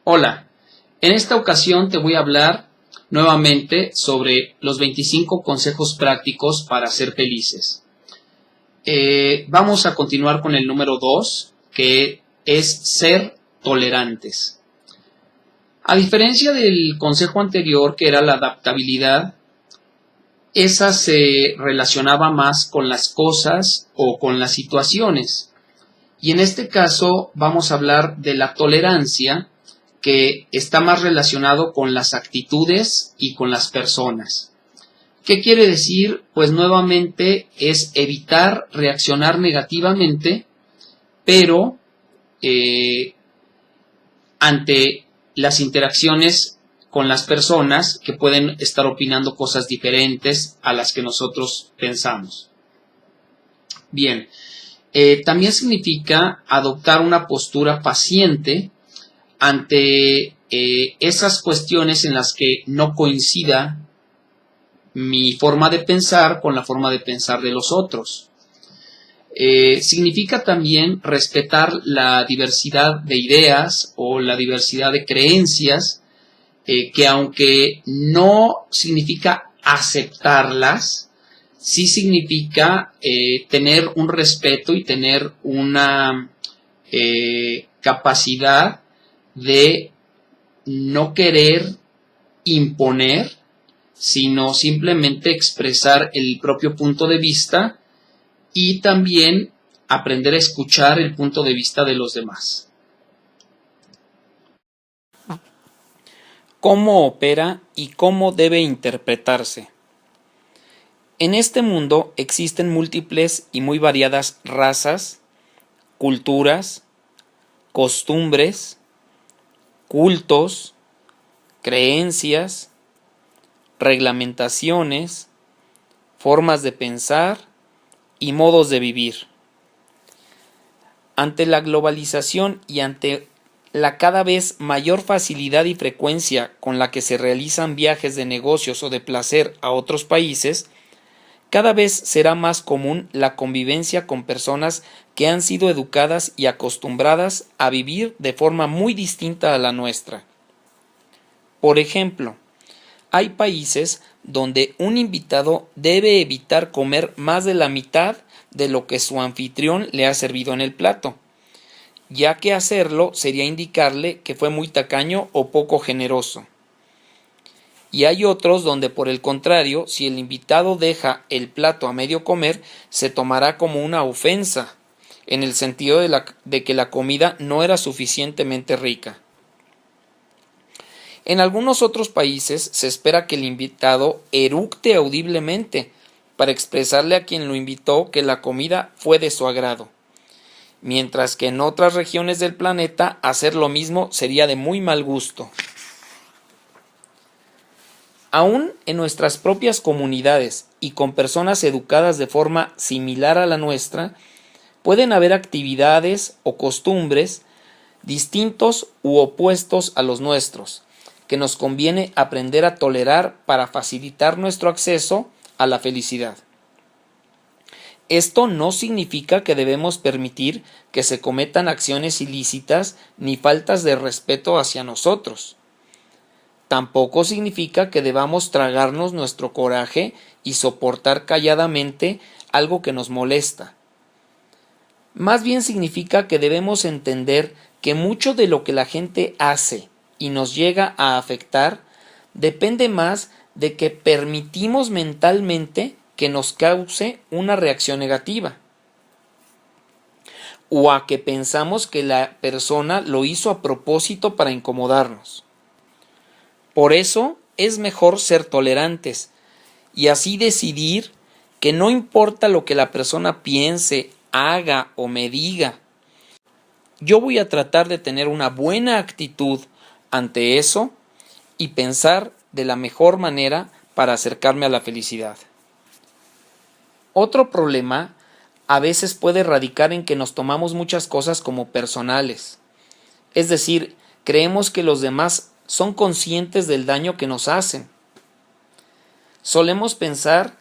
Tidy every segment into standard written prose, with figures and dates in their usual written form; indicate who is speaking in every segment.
Speaker 1: Hola, en esta ocasión te voy a hablar nuevamente sobre los 25 consejos prácticos para ser felices. Vamos a continuar con el número 2, que es ser tolerantes. A diferencia del consejo anterior, que era la adaptabilidad, esa se relacionaba más con las cosas o con las situaciones. Y en este caso vamos a hablar de la tolerancia, que está más relacionado con las actitudes y con las personas. ¿Qué quiere decir? Pues nuevamente es evitar reaccionar negativamente, pero ante las interacciones con las personas que pueden estar opinando cosas diferentes a las que nosotros pensamos. Bien, también significa adoptar una postura paciente ante esas cuestiones en las que no coincida mi forma de pensar con la forma de pensar de los otros. Significa también respetar la diversidad de ideas o la diversidad de creencias, que aunque no significa aceptarlas, sí significa tener un respeto y tener una capacidad de no querer imponer, sino simplemente expresar el propio punto de vista y también aprender a escuchar el punto de vista de los demás.
Speaker 2: ¿Cómo opera y cómo debe interpretarse? En este mundo existen múltiples y muy variadas razas, culturas, costumbres, cultos, creencias, reglamentaciones, formas de pensar y modos de vivir. Ante la globalización y ante la cada vez mayor facilidad y frecuencia con la que se realizan viajes de negocios o de placer a otros países, cada vez será más común la convivencia con personas que han sido educadas y acostumbradas a vivir de forma muy distinta a la nuestra. Por ejemplo, hay países donde un invitado debe evitar comer más de la mitad de lo que su anfitrión le ha servido en el plato, ya que hacerlo sería indicarle que fue muy tacaño o poco generoso. Y hay otros donde, por el contrario, si el invitado deja el plato a medio comer, se tomará como una ofensa, en el sentido de que la comida no era suficientemente rica. En algunos otros países se espera que el invitado eructe audiblemente para expresarle a quien lo invitó que la comida fue de su agrado, mientras que en otras regiones del planeta hacer lo mismo sería de muy mal gusto. Aún en nuestras propias comunidades y con personas educadas de forma similar a la nuestra, pueden haber actividades o costumbres distintos u opuestos a los nuestros, que nos conviene aprender a tolerar para facilitar nuestro acceso a la felicidad. Esto no significa que debemos permitir que se cometan acciones ilícitas ni faltas de respeto hacia nosotros. Tampoco significa que debamos tragarnos nuestro coraje y soportar calladamente algo que nos molesta. Más bien significa que debemos entender que mucho de lo que la gente hace y nos llega a afectar depende más de que permitimos mentalmente que nos cause una reacción negativa, o a que pensamos que la persona lo hizo a propósito para incomodarnos. Por eso es mejor ser tolerantes y así decidir que no importa lo que la persona piense, haga o me diga, yo voy a tratar de tener una buena actitud ante eso y pensar de la mejor manera para acercarme a la felicidad. Otro problema a veces puede radicar en que nos tomamos muchas cosas como personales. Es decir, creemos que los demás son conscientes del daño que nos hacen. Solemos pensar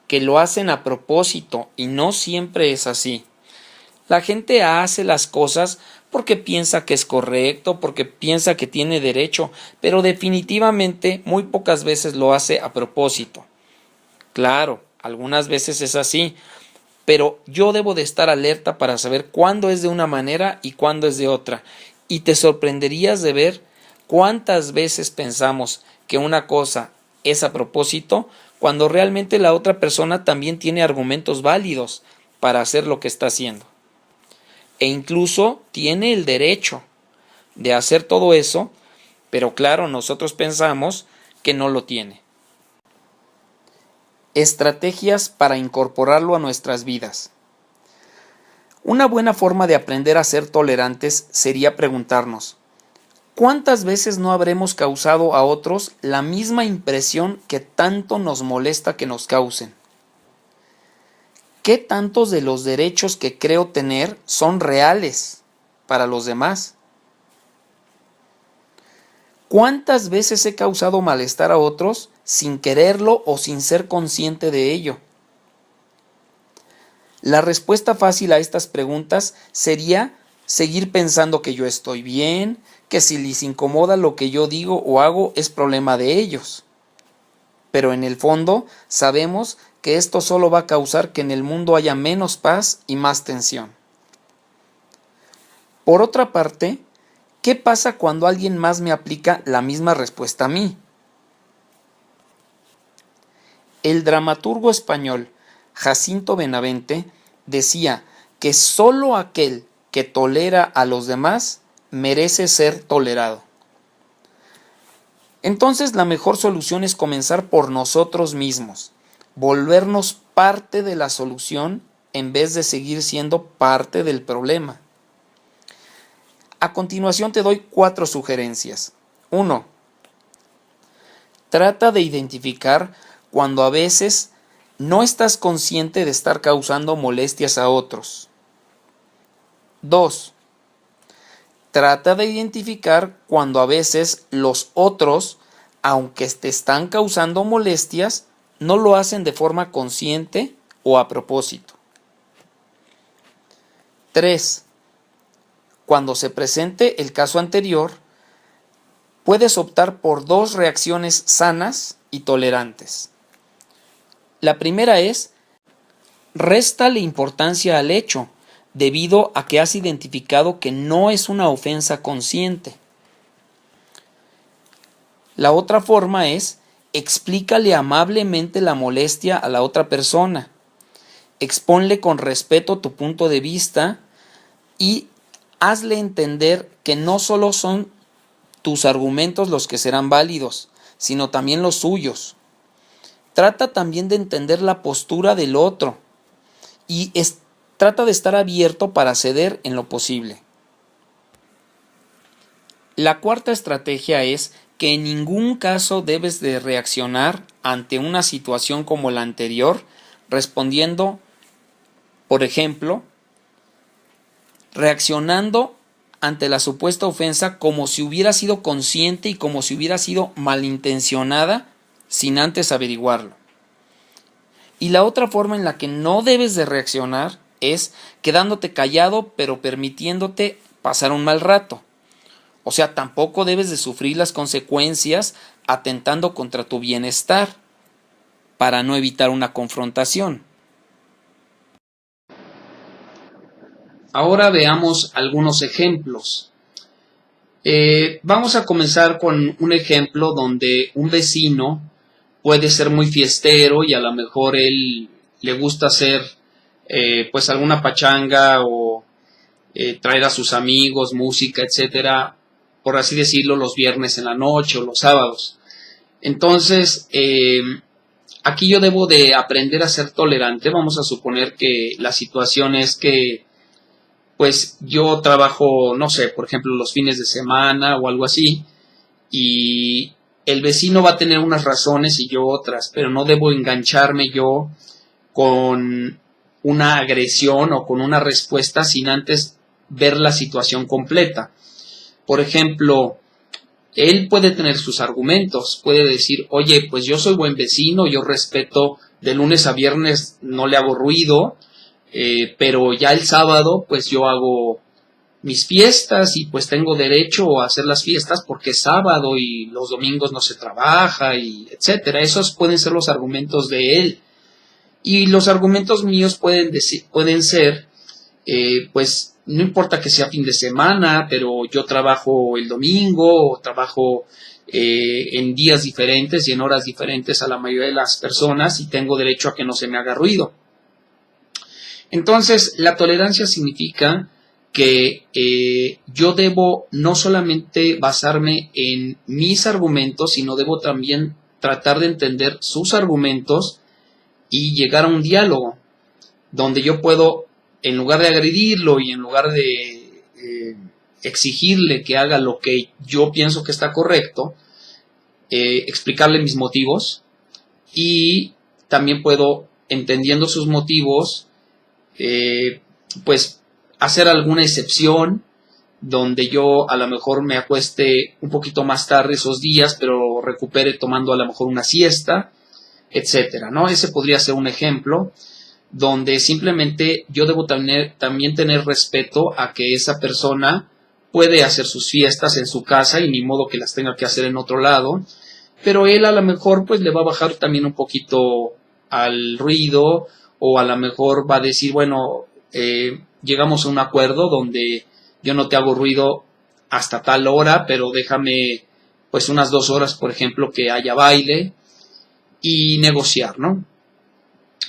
Speaker 2: que lo hacen a propósito y no siempre es así. La gente hace las cosas porque piensa que es correcto, porque piensa que tiene derecho, pero definitivamente muy pocas veces lo hace a propósito. Claro, algunas veces es así, pero yo debo de estar alerta para saber cuándo es de una manera y cuándo es de otra. Y te sorprenderías de ver cuántas veces pensamos que una cosa es a propósito cuando realmente la otra persona también tiene argumentos válidos para hacer lo que está haciendo. E incluso tiene el derecho de hacer todo eso, pero claro, nosotros pensamos que no lo tiene. Estrategias para incorporarlo a nuestras vidas. Una buena forma de aprender a ser tolerantes sería preguntarnos, ¿cuántas veces no habremos causado a otros la misma impresión que tanto nos molesta que nos causen? ¿Qué tantos de los derechos que creo tener son reales para los demás? ¿Cuántas veces he causado malestar a otros sin quererlo o sin ser consciente de ello? La respuesta fácil a estas preguntas sería seguir pensando que yo estoy bien, que si les incomoda lo que yo digo o hago es problema de ellos. Pero en el fondo sabemos que esto solo va a causar que en el mundo haya menos paz y más tensión. Por otra parte, ¿qué pasa cuando alguien más me aplica la misma respuesta a mí? El dramaturgo español Jacinto Benavente decía que solo aquel que tolera a los demás merece ser tolerado. Entonces la mejor solución es comenzar por nosotros mismos, volvernos parte de la solución en vez de seguir siendo parte del problema. A continuación te doy 4 sugerencias. 1. Trata de identificar cuando a veces no estás consciente de estar causando molestias a otros. 2. Trata de identificar cuando a veces los otros, aunque te están causando molestias, no lo hacen de forma consciente o a propósito. 3. Cuando se presente el caso anterior, puedes optar por 2 reacciones sanas y tolerantes. La primera es, réstale importancia al hecho, debido a que has identificado que no es una ofensa consciente. La otra forma es, explícale amablemente la molestia a la otra persona. Exponle con respeto tu punto de vista y hazle entender que no solo son tus argumentos los que serán válidos, sino también los suyos. Trata también de entender la postura del otro y trata de estar abierto para ceder en lo posible. La cuarta estrategia es que en ningún caso debes de reaccionar ante una situación como la anterior, respondiendo, por ejemplo, reaccionando ante la supuesta ofensa como si hubiera sido consciente y como si hubiera sido malintencionada sin antes averiguarlo. Y la otra forma en la que no debes de reaccionar es quedándote callado pero permitiéndote pasar un mal rato. O sea, tampoco debes de sufrir las consecuencias atentando contra tu bienestar para no evitar una confrontación.
Speaker 1: Ahora veamos algunos ejemplos. Vamos a comenzar con un ejemplo donde un vecino puede ser muy fiestero y a lo mejor él le gusta hacer pues alguna pachanga o traer a sus amigos, música, etcétera, por así decirlo, los viernes en la noche o los sábados. Entonces, aquí yo debo de aprender a ser tolerante. Vamos a suponer que la situación es que pues yo trabajo, no sé, por ejemplo, los fines de semana o algo así, y el vecino va a tener unas razones y yo otras, pero no debo engancharme yo con una agresión o con una respuesta sin antes ver la situación completa. Por ejemplo, él puede tener sus argumentos, puede decir, oye, pues yo soy buen vecino, yo respeto de lunes a viernes, no le hago ruido, pero ya el sábado pues yo hago mis fiestas y pues tengo derecho a hacer las fiestas porque es sábado y los domingos no se trabaja y etcétera. Esos pueden ser los argumentos de él. Y los argumentos míos pueden ser, pues no importa que sea fin de semana, pero yo trabajo el domingo o trabajo en días diferentes y en horas diferentes a la mayoría de las personas y tengo derecho a que no se me haga ruido. Entonces, la tolerancia significa que yo debo no solamente basarme en mis argumentos, sino debo también tratar de entender sus argumentos y llegar a un diálogo donde yo puedo, en lugar de agredirlo y en lugar de exigirle que haga lo que yo pienso que está correcto, explicarle mis motivos y también puedo, entendiendo sus motivos, pues hacer alguna excepción donde yo a lo mejor me acueste un poquito más tarde esos días, pero recupere tomando a lo mejor una siesta, etcétera, ¿no? Ese podría ser un ejemplo donde simplemente yo debo también tener respeto a que esa persona puede hacer sus fiestas en su casa y ni modo que las tenga que hacer en otro lado, pero él a lo mejor pues le va a bajar también un poquito al ruido o a lo mejor va a decir, bueno, llegamos a un acuerdo donde yo no te hago ruido hasta tal hora, pero déjame pues unas 2 horas, por ejemplo, que haya baile y negociar, ¿no?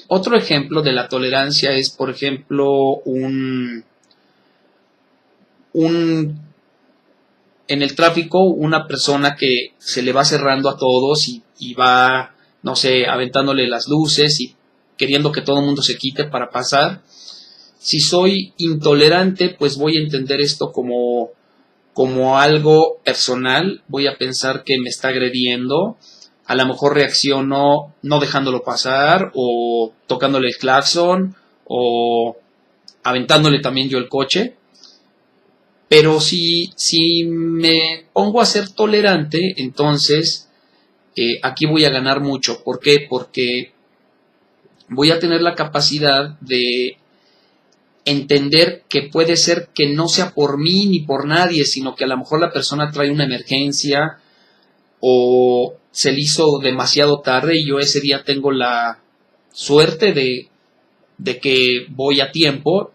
Speaker 1: Otro ejemplo de la tolerancia es, por ejemplo, en el tráfico, una persona que se le va cerrando a todos y va, no sé, aventándole las luces y queriendo que todo el mundo se quite para pasar. Si soy intolerante, pues voy a entender esto como algo personal, voy a pensar que me está agrediendo, a lo mejor reacciono no dejándolo pasar o tocándole el claxon o aventándole también yo el coche. Pero si me pongo a ser tolerante, entonces aquí voy a ganar mucho. ¿Por qué? Porque voy a tener la capacidad de entender que puede ser que no sea por mí ni por nadie, sino que a lo mejor la persona trae una emergencia o se le hizo demasiado tarde y yo ese día tengo la suerte de que voy a tiempo,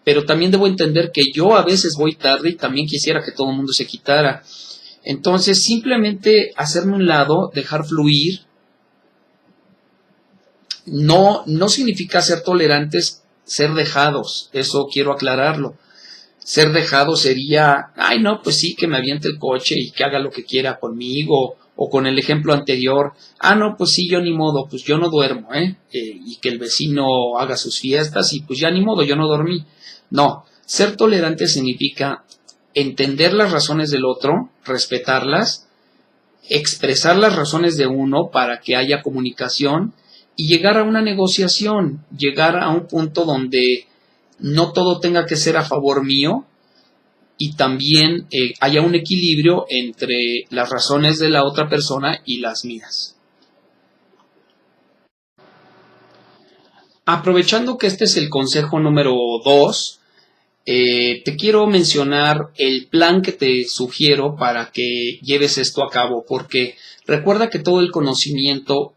Speaker 1: pero también debo entender que yo a veces voy tarde y también quisiera que todo el mundo se quitara. Entonces simplemente hacerme un lado, dejar fluir, no significa ser tolerantes, ser dejados, eso quiero aclararlo. Ser dejado sería, ay no, pues sí, que me aviente el coche y que haga lo que quiera conmigo, o con el ejemplo anterior, no, pues sí, yo ni modo, pues yo no duermo, y que el vecino haga sus fiestas y pues ya ni modo, yo no dormí. No, ser tolerante significa entender las razones del otro, respetarlas, expresar las razones de uno para que haya comunicación y llegar a una negociación, llegar a un punto donde no todo tenga que ser a favor mío y también haya un equilibrio entre las razones de la otra persona y las mías. Aprovechando que este es el consejo número 2, te quiero mencionar el plan que te sugiero para que lleves esto a cabo, porque recuerda que todo el conocimiento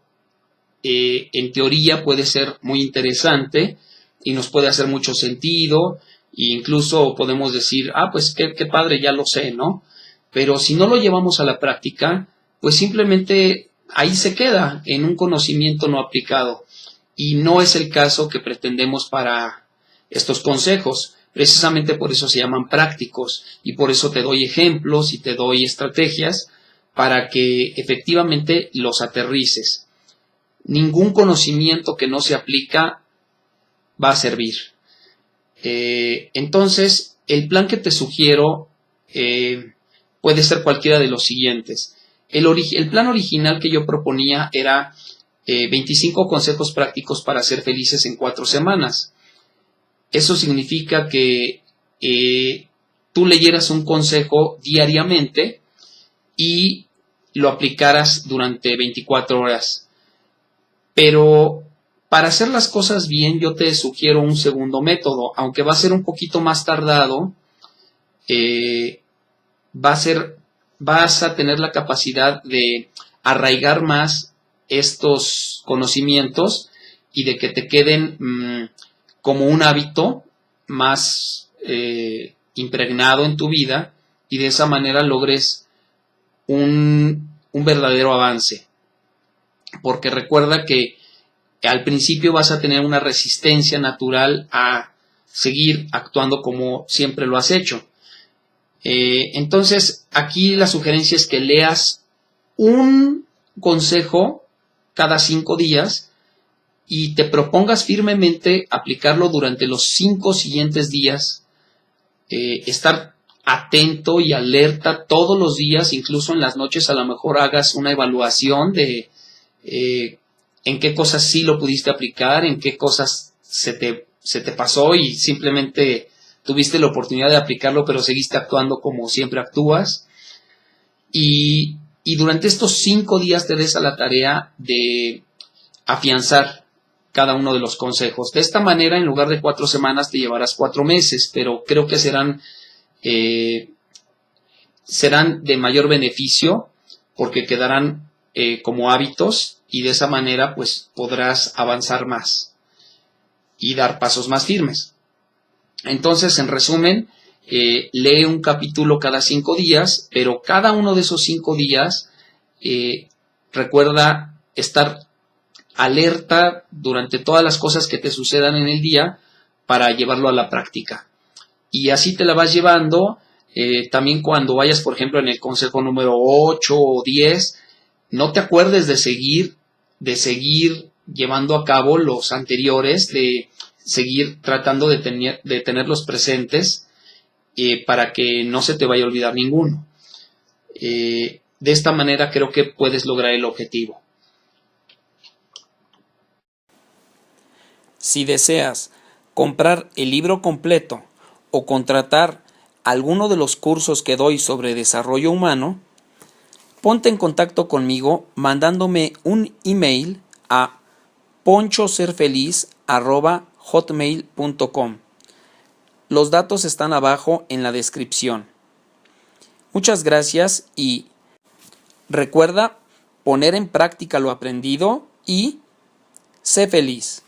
Speaker 1: en teoría puede ser muy interesante y nos puede hacer mucho sentido e incluso podemos decir, pues qué padre, ya lo sé, ¿no? Pero si no lo llevamos a la práctica, pues simplemente ahí se queda en un conocimiento no aplicado y no es el caso que pretendemos para estos consejos. Precisamente por eso se llaman prácticos y por eso te doy ejemplos y te doy estrategias para que efectivamente los aterrices. Ningún conocimiento que no se aplica va a servir. Entonces, el plan que te sugiero puede ser cualquiera de los siguientes. El plan original que yo proponía era 25 consejos prácticos para ser felices en 4 semanas. Eso significa que tú leyeras un consejo diariamente y lo aplicaras durante 24 horas. Pero para hacer las cosas bien, yo te sugiero un segundo método, aunque va a ser un poquito más tardado, vas a tener la capacidad de arraigar más estos conocimientos y de que te queden como un hábito más impregnado en tu vida, y de esa manera logres un verdadero avance. Porque recuerda que al principio vas a tener una resistencia natural a seguir actuando como siempre lo has hecho. Entonces, aquí la sugerencia es que leas un consejo cada 5 días y te propongas firmemente aplicarlo durante los 5 siguientes días. Estar atento y alerta todos los días, incluso en las noches a lo mejor hagas una evaluación de en qué cosas sí lo pudiste aplicar, en qué cosas se te pasó y simplemente tuviste la oportunidad de aplicarlo, pero seguiste actuando como siempre actúas. Y durante estos 5 días te des a la tarea de afianzar cada uno de los consejos. De esta manera, en lugar de 4 semanas, te llevarás 4 meses, pero creo que serán de mayor beneficio porque quedarán como hábitos, y de esa manera pues podrás avanzar más y dar pasos más firmes. Entonces, en resumen, lee un capítulo cada 5 días, pero cada uno de esos 5 días recuerda estar alerta durante todas las cosas que te sucedan en el día para llevarlo a la práctica. Y así te la vas llevando. También cuando vayas, por ejemplo, en el consejo número 8 o 10, no te acuerdes de seguir llevando a cabo los anteriores, de seguir tratando de tenerlos presentes para que no se te vaya a olvidar ninguno. De esta manera creo que puedes lograr el objetivo.
Speaker 2: Si deseas comprar el libro completo o contratar alguno de los cursos que doy sobre desarrollo humano, ponte en contacto conmigo mandándome un email a ponchoserfeliz@hotmail.com. Los datos están abajo en la descripción. Muchas gracias y recuerda poner en práctica lo aprendido y sé feliz.